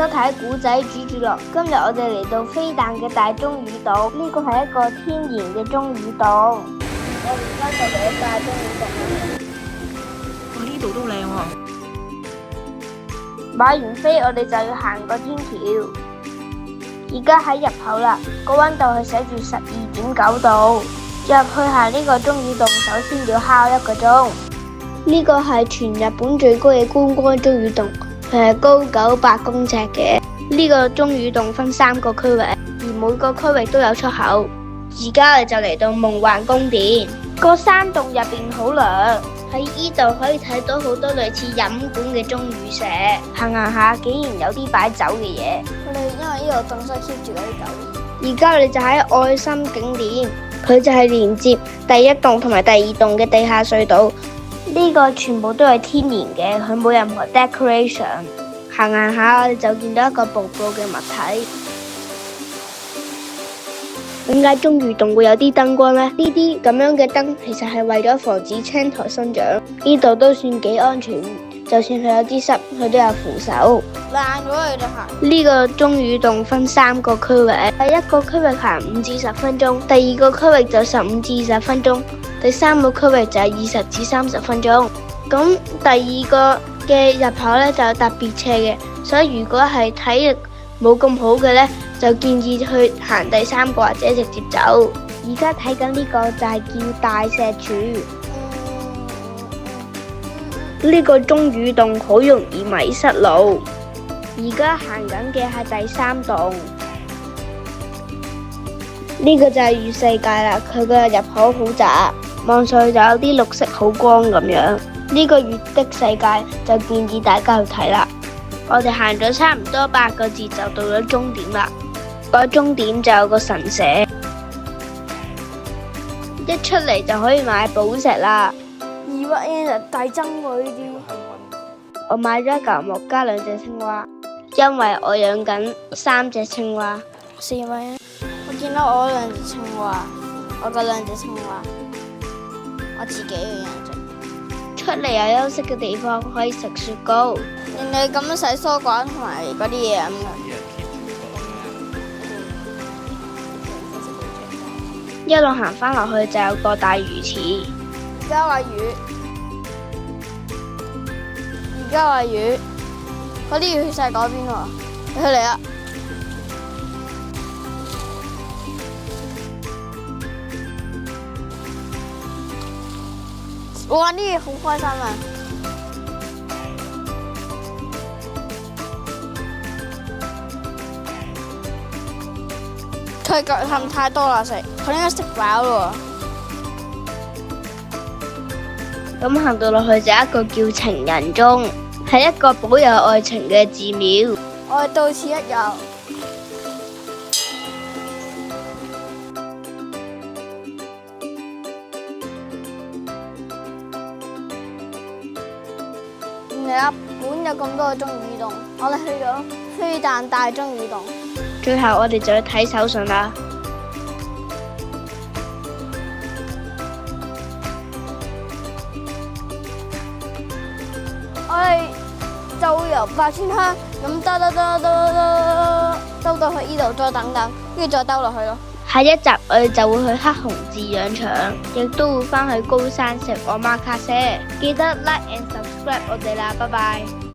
收睇古仔煮煮樂。今日我哋嚟到飛彈嘅大鐘乳洞，呢個係一個天然嘅鐘乳洞。我而家就嚟到大鐘乳洞啦。哇！呢度都靚喎。買完飛，我哋就要行過天橋。而家喺入口啦，個溫度係寫住12.9度。入去行呢個鐘乳洞，首先要敲1個鐘。呢個係全日本最高嘅觀光鐘乳洞，佢係高900公尺嘅。呢個鐘乳洞分3個區域，而每個區域都有出口。而家我哋就嚟到夢幻宮殿，個山洞入邊好涼。喺呢度可以睇到好多類似飲管嘅鐘乳石。行下竟然有啲擺酒嘅嘢。我哋因為呢度凍，所以 keep 住嗰啲酒。而家我哋就喺愛心景點，佢就係連接第1棟同埋第2棟嘅地下隧道。呢個全部都係天然嘅，佢冇任何 decoration。行下我哋就見到一個瀑布嘅物體。點解鐘乳洞會有啲燈光呢？呢啲咁樣嘅燈其實係為咗防止青苔生長。呢度都算幾安全，就算佢有啲濕，佢都有扶手。爛咗佢就行。呢個鐘乳洞分3個區域，第1個區域行5至10分鐘，第2個區域就15至20分鐘，第3個區域就係20至30分鐘。咁第2個嘅入口呢就有特別斜嘅，所以如果係體力冇咁好嘅呢，就建議去行第3個或者直接走。而家睇緊呢個就係叫大石柱。呢個鐘乳洞好容易迷失路。而家行緊嘅係第3棟。呢個就係月世界啦，佢個入口好窄，望上去就有啲綠色好光咁樣。呢個月的世界就建議大家去睇啦。我哋行咗差唔多8個字就到咗終點啦。個終點就有個神社，一出嚟就可以買寶石啦。200 大增喎呢啲。我買咗一嚿木加2隻青蛙，因為我養緊3隻青蛙。4蚊。我見到我2隻青蛙，我嗰2隻青蛙，我自己嘅養隻。出嚟有休息嘅地方，可以食雪糕。人哋咁樣洗梳管同埋嗰啲嘢咁嘅。一路行返落去就有個大魚池。而家話魚，嗰啲魚去晒嗰邊喎，你去嚟啦！哇！呢嘢好開心啊！佢腳係唔太多啦食，佢應該食飽咯。咁行到落去就一個叫情人鐘，係一個保佑愛情嘅寺廟。我哋到此一遊。原來日本有咁多個鐘乳洞，我哋去咗飛彈大鐘乳洞。最後我哋就要睇手信啦。我哋就會由八千香咁兜到去呢度，再等等，跟住再兜落去咯。下一集我哋就會去黑熊飼養場，亦都會返去高山食我媽卡西。記得 like and subscribe 我哋啦，拜拜。